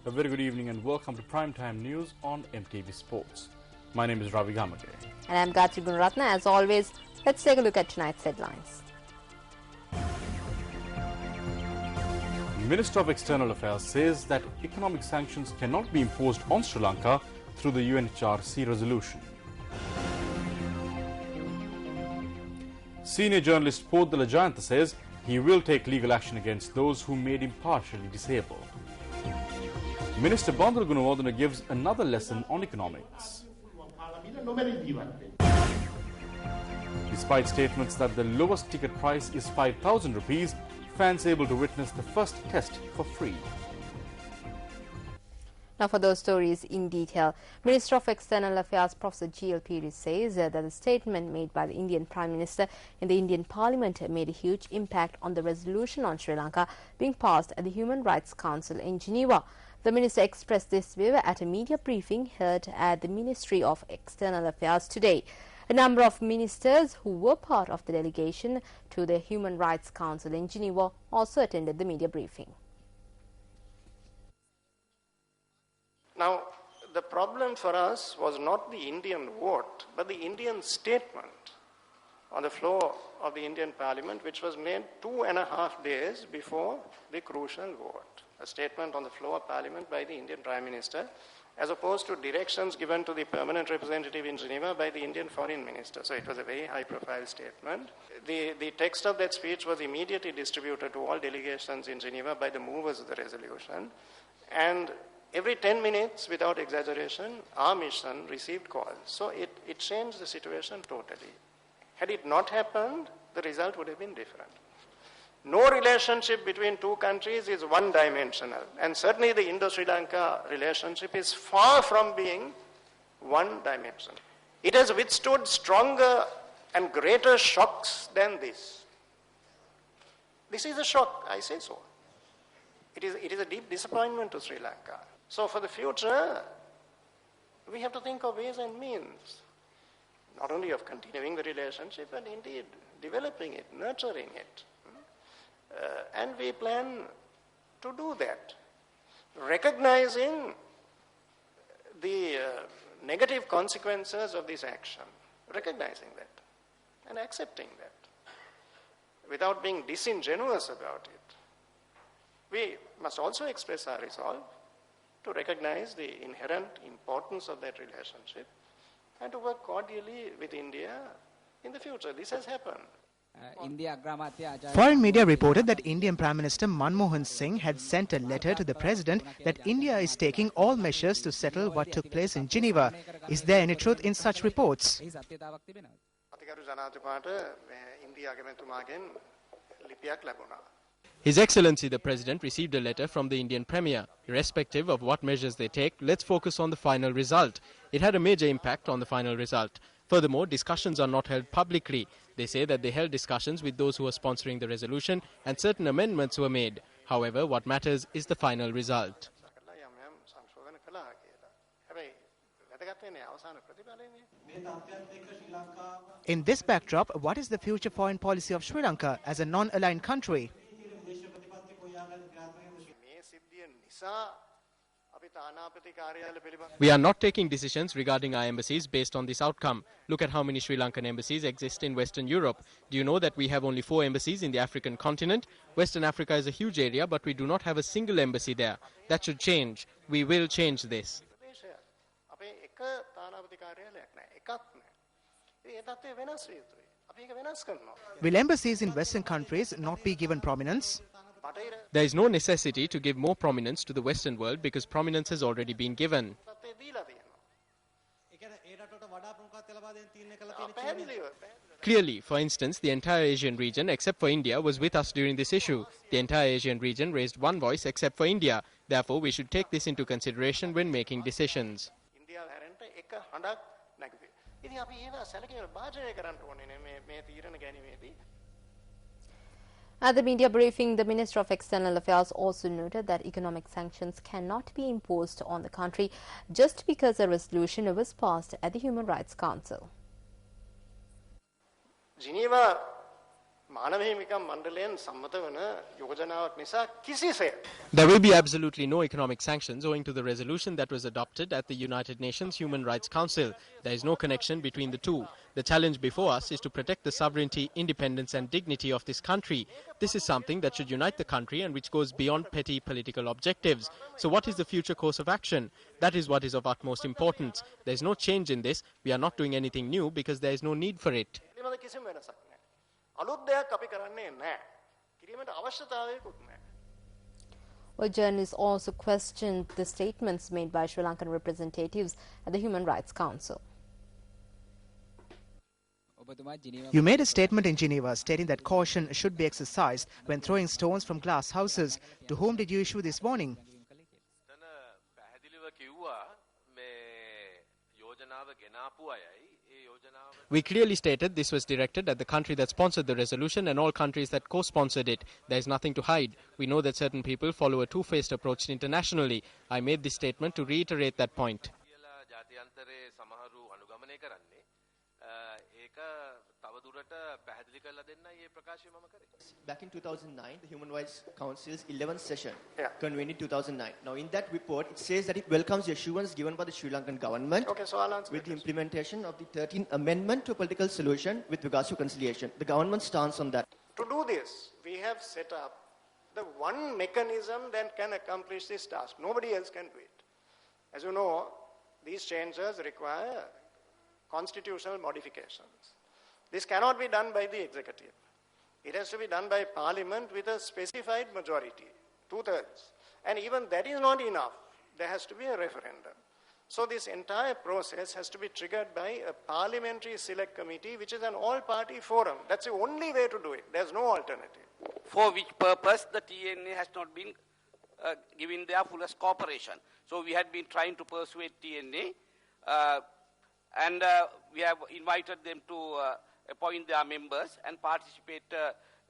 A very good evening and welcome to Primetime News on MTV Sports. My name is Ravi Gamage. And I'm Gayatri Gunaratna. As always, let's take a look at tonight's headlines. Minister of External Affairs says that economic sanctions cannot be imposed on Sri Lanka through the UNHRC resolution. Senior journalist Podala Jayantha says he will take legal action against those who made him partially disabled. Minister Bandara Gunawardena gives another lesson on economics. Despite statements that the lowest ticket price is 5,000 rupees, fans able to witness the first test for free. Now for those stories in detail, Minister of External Affairs Professor G.L. Piri says that the statement made by the Indian Prime Minister in the Indian Parliament made a huge impact on the resolution on Sri Lanka being passed at the Human Rights Council in Geneva. The minister expressed this view at a media briefing held at the Ministry of External Affairs today. A number of ministers who were part of the delegation to the Human Rights Council in Geneva also attended the media briefing. Now, the problem for us was not the Indian vote, but the Indian statement on the floor of the Indian Parliament, which was made 2.5 days before the crucial vote. A statement on the floor of Parliament by the Indian Prime Minister, as opposed to directions given to the permanent representative in Geneva by the Indian Foreign Minister. So it was a very high-profile statement. The text of that speech was immediately distributed to all delegations in Geneva by the movers of the resolution. And every 10 minutes, without exaggeration, our mission received calls. So it changed the situation totally. Had it not happened, the result would have been different. No relationship between two countries is one-dimensional. And certainly the Indo-Sri Lanka relationship is far from being one-dimensional. It has withstood stronger and greater shocks than this. This is a shock, I say so. It is a deep disappointment to Sri Lanka. So for the future, we have to think of ways and means, not only of continuing the relationship, but indeed developing it, nurturing it. And we plan to do that, recognizing the negative consequences of this action, recognizing that and accepting that, without being disingenuous about it. We must also express our resolve to recognize the inherent importance of that relationship and to work cordially with India in the future. This has happened. Foreign media reported that Indian Prime Minister Manmohan Singh had sent a letter to the President that India is taking all measures to settle what took place in Geneva. Is there any truth in such reports? His Excellency the President received a letter from the Indian Premier. Irrespective of what measures they take, let's focus on the final result. It had a major impact on the final result. Furthermore, discussions are not held publicly. They say that they held discussions with those who were sponsoring the resolution and certain amendments were made. However, what matters is the final result. In this backdrop, what is the future foreign policy of Sri Lanka as a non-aligned country? We are not taking decisions regarding our embassies based on this outcome. Look at how many Sri Lankan embassies exist in Western Europe. Do you know that we have only 4 embassies in the African continent? Western Africa is a huge area, but we do not have a single embassy there. That should change. We will change this. Will embassies in Western countries not be given prominence? There is no necessity to give more prominence to the Western world because prominence has already been given. Clearly, for instance, the entire Asian region except for India was with us during this issue. The entire Asian region raised one voice except for India. Therefore, we should take this into consideration when making decisions. At the media briefing, the Minister of External Affairs also noted that economic sanctions cannot be imposed on the country just because a resolution was passed at the Human Rights Council. Geneva There will be absolutely no economic sanctions owing to the resolution that was adopted at the United Nations Human Rights Council. There is no connection between the two. The challenge before us is to protect the sovereignty, independence and dignity of this country. This is something that should unite the country and which goes beyond petty political objectives. So what is the future course of action? That is what is of utmost importance. There is no change in this. We are not doing anything new because there is no need for it. Well, journalists also questioned the statements made by Sri Lankan representatives at the Human Rights Council. You made a statement in Geneva stating that caution should be exercised when throwing stones from glass houses. To whom did you issue this warning? We clearly stated this was directed at the country that sponsored the resolution and all countries that co-sponsored it. There is nothing to hide. We know that certain people follow a two-faced approach internationally. I made this statement to reiterate that point. Back in 2009, the Human Rights Council's 11th session, convened in 2009. Now, in that report, it says that it welcomes the assurance given by the Sri Lankan government with the implementation of the 13th Amendment to a political solution with regards to conciliation. The government stands on that. To do this, we have set up the one mechanism that can accomplish this task. Nobody else can do it. As you know, these changes require constitutional modifications. This cannot be done by the executive. It has to be done by Parliament with a specified majority, 2/3. And even that is not enough. There has to be a referendum. So this entire process has to be triggered by a parliamentary select committee, which is an all-party forum. That's the only way to do it. There's no alternative. For which purpose the TNA has not been given their fullest cooperation. So we had been trying to persuade TNA and we have invited them to appoint their members and participate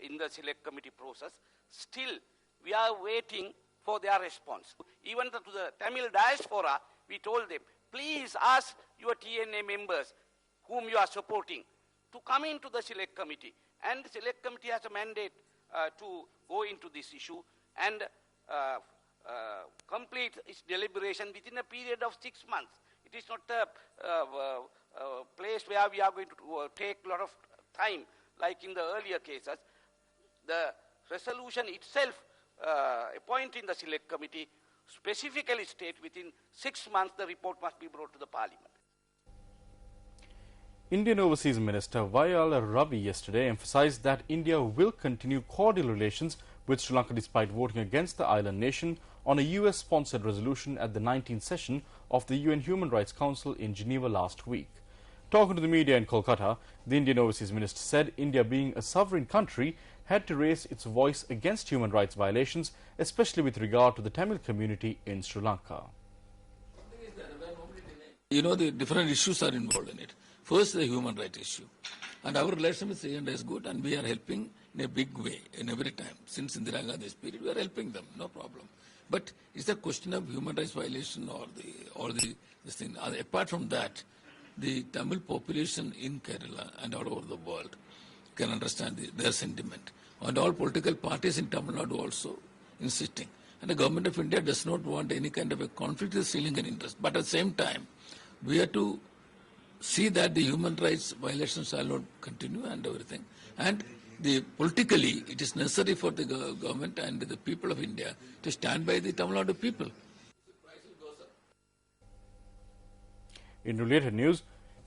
in the select committee process. Still, we are waiting for their response. Even to the Tamil diaspora, we told them, please ask your TNA members whom you are supporting to come into the select committee. And the select committee has a mandate to go into this issue and complete its deliberation within a period of 6 months. It is not a place where we are going to take a lot of time, like in the earlier cases. The resolution itself appointing the select committee specifically state within 6 months the report must be brought to the Parliament. Indian Overseas Minister Vayala Ravi yesterday emphasized that India will continue cordial relations with Sri Lanka despite voting against the island nation on a US-sponsored resolution at the 19th session of the UN Human Rights Council in Geneva last week. Talking to the media in Kolkata, the Indian Overseas Minister said India, being a sovereign country, had to raise its voice against human rights violations, especially with regard to the Tamil community in Sri Lanka. You know, the different issues are involved in it. First, the human rights issue. And our relation with India is good, and we are helping in a big way in every time. Since Indira Gandhi's period, we are helping them, no problem. But it's a question of human rights violation or this thing. Apart from that, the Tamil population in Kerala and all over the world can understand their sentiment. And all political parties in Tamil Nadu also insisting. And the government of India does not want any kind of a conflict with Sri Lankan interest. But at the same time, we have to see that the human rights violations shall not continue and everything. And politically, it is necessary for the government and the people of India to stand by the Tamil Nadu people. In related news,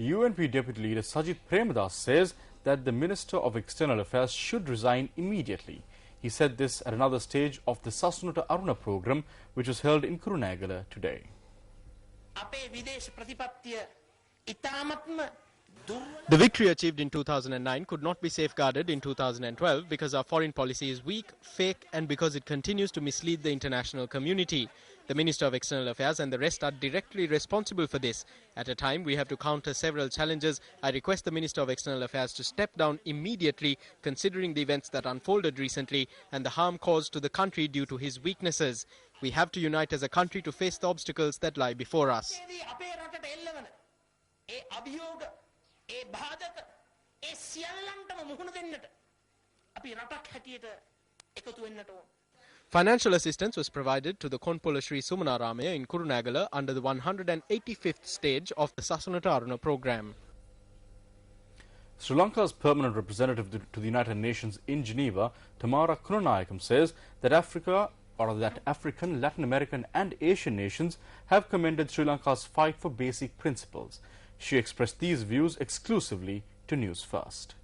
UNP Deputy Leader Sajid Premadas says that the Minister of External Affairs should resign immediately. He said this at another stage of the Sasunata Aruna program, which was held in Kurunegala today. The victory achieved in 2009 could not be safeguarded in 2012 because our foreign policy is weak, fake, and because it continues to mislead the international community. The Minister of External Affairs and the rest are directly responsible for this. At a time we have to counter several challenges, I request the Minister of External Affairs to step down immediately, considering the events that unfolded recently and the harm caused to the country due to his weaknesses. We have to unite as a country to face the obstacles that lie before us. Financial assistance was provided to the Konpola Sri Sumanaramaya in Kurunagala under the 185th stage of the Sasanata program. Sri Lanka's permanent representative to the United Nations in Geneva, Tamara Kunanayakam, says that African, Latin American and Asian nations have commended Sri Lanka's fight for basic principles. She expressed these views exclusively to News First.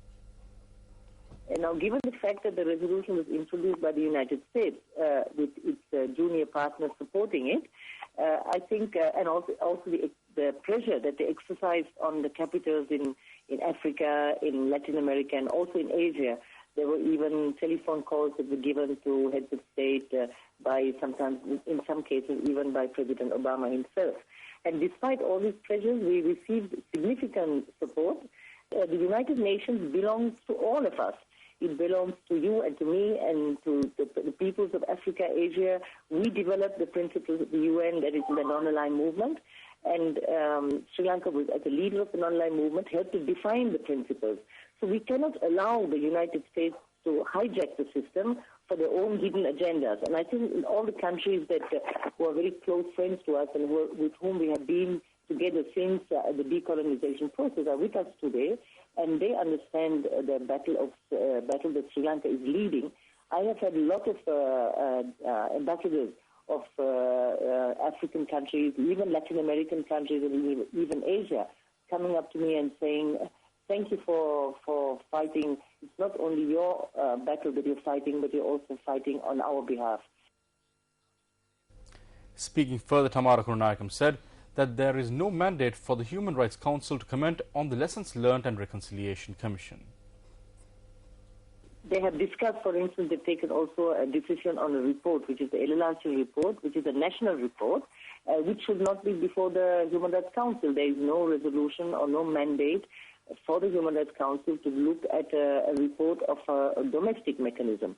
Now, given the fact that the resolution was introduced by the United States with its junior partners supporting it, I think, and also the pressure that they exercised on the capitals in Africa, in Latin America, and also in Asia. There were even telephone calls that were given to heads of state by sometimes, in some cases, even by President Obama himself. And despite all these pressures, we received significant support. The United Nations belongs to all of us. It belongs to you and to me and to the peoples of Africa, Asia. We developed the principles of the UN, that is the non-aligned movement. And Sri Lanka, was, as a leader of the non-aligned movement, helped to define the principles. So we cannot allow the United States to hijack the system for their own hidden agendas. And I think in all the countries that who are very close friends to us and with whom we have been together since the decolonization process are with us today, and they understand the battle that Sri Lanka is leading. I have had a lot of ambassadors of African countries, even Latin American countries, and even Asia, coming up to me and saying, thank you for fighting. It's not only your battle that you're fighting, but you're also fighting on our behalf. Speaking further, Tamara Kunanayakam said that there is no mandate for the Human Rights Council to comment on the Lessons Learned and Reconciliation Commission. They have discussed, for instance, they've taken also a decision on a report, which is the LLRC report, which is a national report, which should not be before the Human Rights Council. There is no resolution or no mandate for the Human Rights Council to look at a report of a domestic mechanism.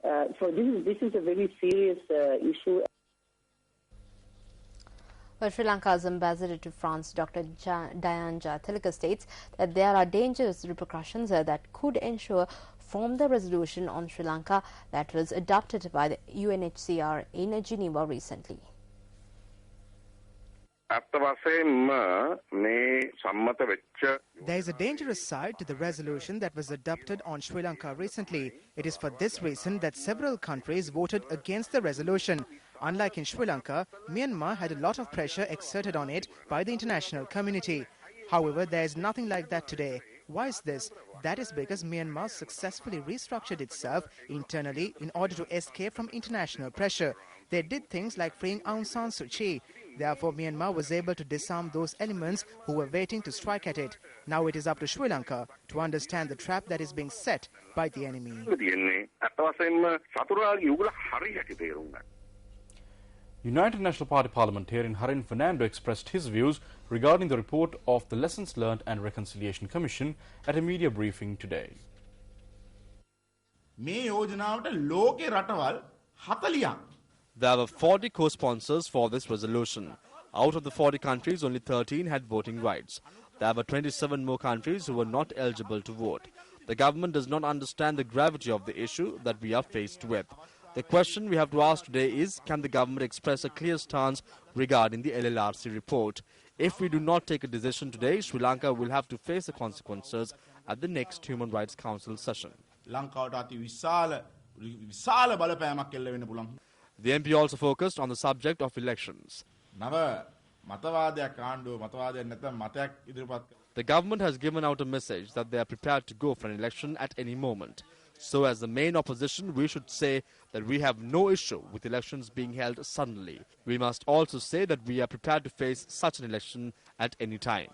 So this is a very serious issue. Well, Sri Lanka's ambassador to France, Dr. Dayanja Tilaka, states that there are dangerous repercussions that could ensue from the resolution on Sri Lanka that was adopted by the UNHCR in Geneva recently. There is a dangerous side to the resolution that was adopted on Sri Lanka recently. It is for this reason that several countries voted against the resolution. Unlike in Sri Lanka, Myanmar had a lot of pressure exerted on it by the international community. However, there is nothing like that today. Why is this? That is because Myanmar successfully restructured itself internally in order to escape from international pressure. They did things like freeing Aung San Suu Kyi. Therefore, Myanmar was able to disarm those elements who were waiting to strike at it. Now it is up to Sri Lanka to understand the trap that is being set by the enemy. United National Party parliamentarian Harin Fernando expressed his views regarding the report of the Lessons Learned and Reconciliation Commission at a media briefing today. There were 40 co-sponsors for this resolution. Out of the 40 countries, only 13 had voting rights. There were 27 more countries who were not eligible to vote. The government does not understand the gravity of the issue that we are faced with. The question we have to ask today is, can the government express a clear stance regarding the LLRC report? If we do not take a decision today, Sri Lanka will have to face the consequences at the next Human Rights Council session. The MP also focused on the subject of elections. The government has given out a message that they are prepared to go for an election at any moment. So as the main opposition, we should say that we have no issue with elections being held suddenly. We must also say that we are prepared to face such an election at any time.